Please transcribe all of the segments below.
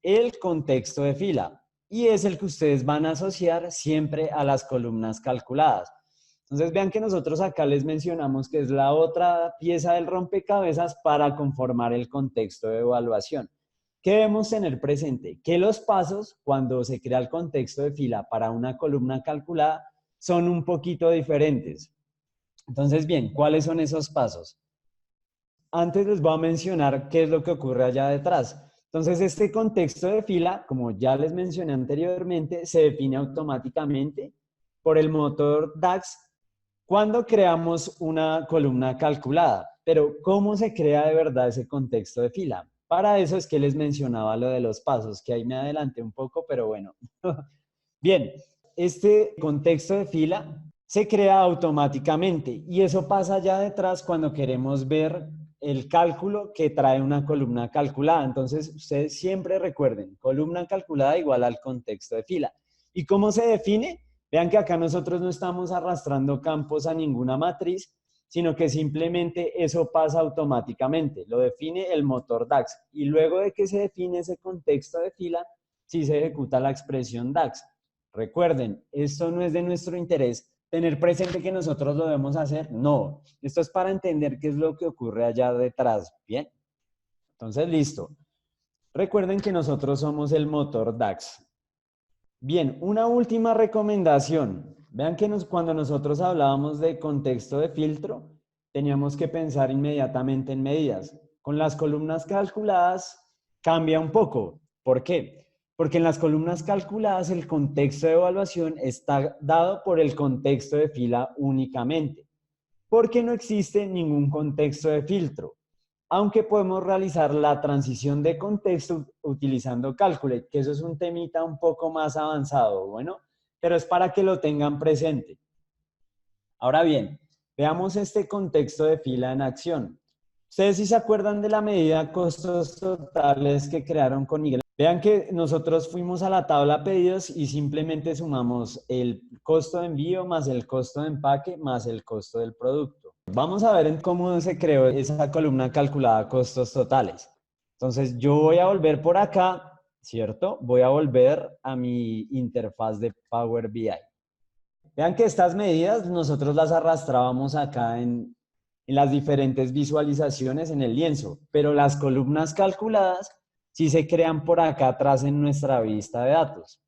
el contexto de fila y es el que ustedes van a asociar siempre a las columnas calculadas. Entonces vean que nosotros acá les mencionamos que es la otra pieza del rompecabezas para conformar el contexto de evaluación. ¿Qué debemos tener presente? Que los pasos cuando se crea el contexto de fila para una columna calculada son un poquito diferentes. Entonces, bien, ¿cuáles son esos pasos? Antes les voy a mencionar qué es lo que ocurre allá detrás. Entonces, este contexto de fila, como ya les mencioné anteriormente, se define automáticamente por el motor DAX cuando creamos una columna calculada. Pero, ¿cómo se crea de verdad ese contexto de fila? Para eso es que les mencionaba lo de los pasos, que ahí me adelanté un poco, pero bueno. Bien, este contexto de fila se crea automáticamente y eso pasa allá detrás cuando queremos ver el cálculo que trae una columna calculada. Entonces, ustedes siempre recuerden, columna calculada igual al contexto de fila. ¿Y cómo se define? Vean que acá nosotros no estamos arrastrando campos a ninguna matriz, sino que simplemente eso pasa automáticamente. Lo define el motor DAX. Y luego de que se define ese contexto de fila, sí se ejecuta la expresión DAX. Recuerden, esto no es de nuestro interés tener presente que nosotros lo debemos hacer. No, esto es para entender qué es lo que ocurre allá detrás. Bien, entonces listo. Recuerden que nosotros somos el motor DAX. Bien, una última recomendación. Vean que cuando nosotros hablábamos de contexto de filtro, teníamos que pensar inmediatamente en medidas. Con las columnas calculadas cambia un poco. ¿Por qué? Porque en las columnas calculadas el contexto de evaluación está dado por el contexto de fila únicamente, porque no existe ningún contexto de filtro, aunque podemos realizar la transición de contexto utilizando Calculate, que eso es un temita un poco más avanzado, bueno, pero es para que lo tengan presente. Ahora bien, veamos este contexto de fila en acción. Ustedes sí se acuerdan de la medida costos totales que crearon con Miguel. Vean que nosotros fuimos a la tabla pedidos y simplemente sumamos el costo de envío más el costo de empaque más el costo del producto. Vamos a ver en cómo se creó esa columna calculada costos totales. Entonces yo voy a volver por acá, ¿cierto? Voy a volver a mi interfaz de Power BI. Vean que estas medidas nosotros las arrastrábamos acá en las diferentes visualizaciones en el lienzo, pero las columnas calculadas sí se crean por acá atrás en nuestra vista de datos.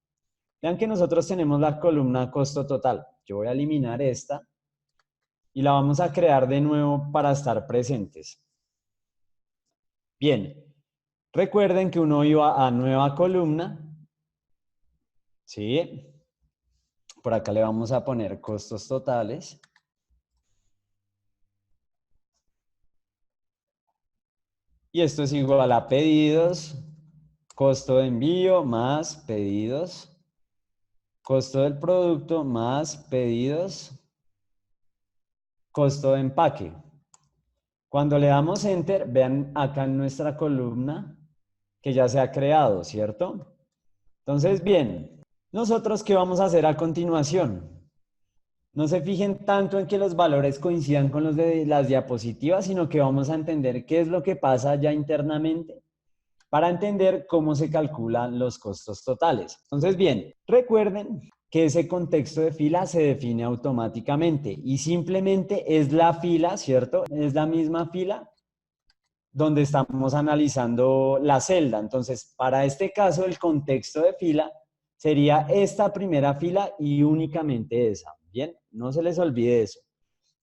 Vean que nosotros tenemos la columna costo total. Yo voy a eliminar esta y la vamos a crear de nuevo para estar presentes. Bien, recuerden que uno iba a nueva columna, ¿sí? Por acá le vamos a poner costos totales. Y esto es igual a pedidos, costo de envío más pedidos, costo del producto más pedidos, costo de empaque. Cuando le damos Enter, vean acá en nuestra columna que ya se ha creado, ¿cierto? Entonces, bien, ¿nosotros qué vamos a hacer a continuación? No se fijen tanto en que los valores coincidan con los de las diapositivas, sino que vamos a entender qué es lo que pasa ya internamente para entender cómo se calculan los costos totales. Entonces, bien, recuerden que ese contexto de fila se define automáticamente y simplemente es la fila, ¿cierto? Es la misma fila donde estamos analizando la celda. Entonces, para este caso, el contexto de fila sería esta primera fila y únicamente esa. Bien, no se les olvide eso.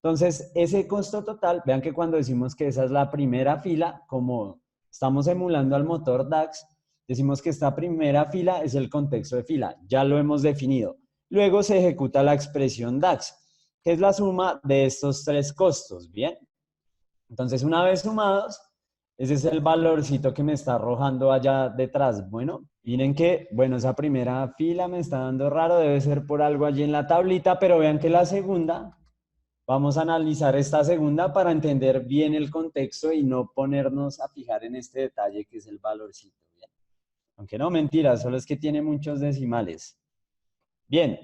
Entonces, ese costo total, vean que cuando decimos que esa es la primera fila, como estamos emulando al motor DAX, decimos que esta primera fila es el contexto de fila. Ya lo hemos definido. Luego se ejecuta la expresión DAX, que es la suma de estos tres costos. Bien. Entonces, una vez sumados, ese es el valorcito que me está arrojando allá detrás. Bueno, miren que, bueno, esa primera fila me está dando raro, debe ser por algo allí en la tablita, pero vean que la segunda, vamos a analizar esta segunda para entender bien el contexto y no ponernos a fijar en este detalle que es el valorcito. ¿Bien? Aunque no, mentira, solo es que tiene muchos decimales. Bien.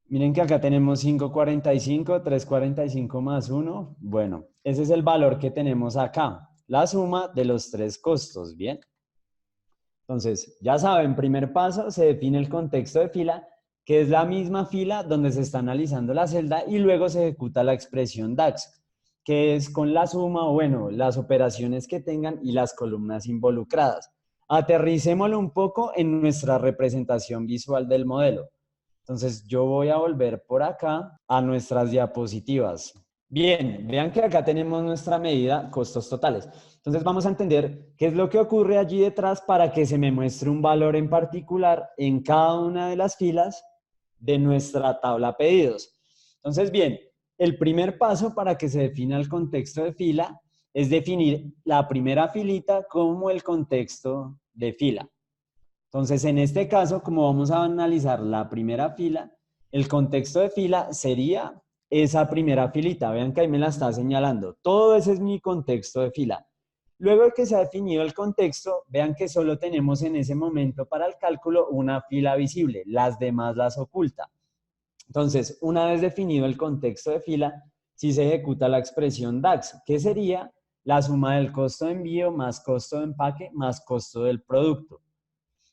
Miren que acá tenemos 545, 345 más 1. Bueno, ese es el valor que tenemos acá. La suma de los tres costos, ¿bien? Entonces, ya saben, primer paso, se define el contexto de fila, que es la misma fila donde se está analizando la celda y luego se ejecuta la expresión DAX, que es con la suma o bueno, las operaciones que tengan y las columnas involucradas. Aterricémoslo un poco en nuestra representación visual del modelo. Entonces, yo voy a volver por acá a nuestras diapositivas. Bien, vean que acá tenemos nuestra medida costos totales. Entonces vamos a entender qué es lo que ocurre allí detrás para que se me muestre un valor en particular en cada una de las filas de nuestra tabla pedidos. Entonces, bien, el primer paso para que se defina el contexto de fila es definir la primera filita como el contexto de fila. Entonces, en este caso, como vamos a analizar la primera fila, el contexto de fila sería esa primera filita. Vean que ahí me la está señalando. Todo ese es mi contexto de fila. Luego de que se ha definido el contexto, vean que solo tenemos en ese momento para el cálculo una fila visible. Las demás las oculta. Entonces, una vez definido el contexto de fila, sí se ejecuta la expresión DAX, que sería la suma del costo de envío más costo de empaque más costo del producto.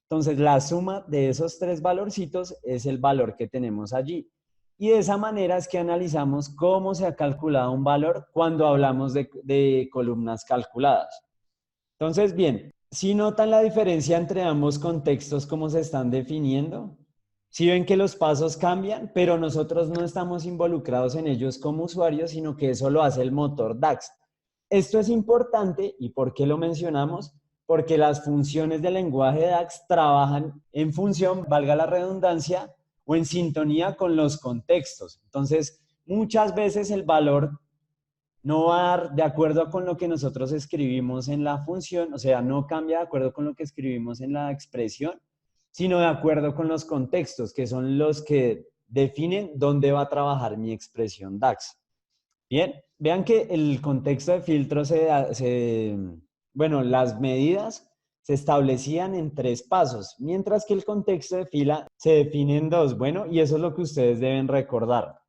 Entonces, la suma de esos tres valorcitos es el valor que tenemos allí. Y de esa manera es que analizamos cómo se ha calculado un valor cuando hablamos de columnas calculadas. Entonces, bien, ¿sí notan la diferencia entre ambos contextos, cómo se están definiendo? Sí ven que los pasos cambian, pero nosotros no estamos involucrados en ellos como usuarios, sino que eso lo hace el motor DAX. Esto es importante, ¿y por qué lo mencionamos? Porque las funciones del lenguaje DAX trabajan en función, valga la redundancia, o en sintonía con los contextos. Entonces, muchas veces el valor no va a dar de acuerdo con lo que nosotros escribimos en la función, o sea, no cambia de acuerdo con lo que escribimos en la expresión, sino de acuerdo con los contextos, que son los que definen dónde va a trabajar mi expresión DAX. Bien, vean que el contexto de filtro bueno, las medidas se establecían en 3 pasos, mientras que el contexto de fila se define en 2. Bueno, y eso es lo que ustedes deben recordar.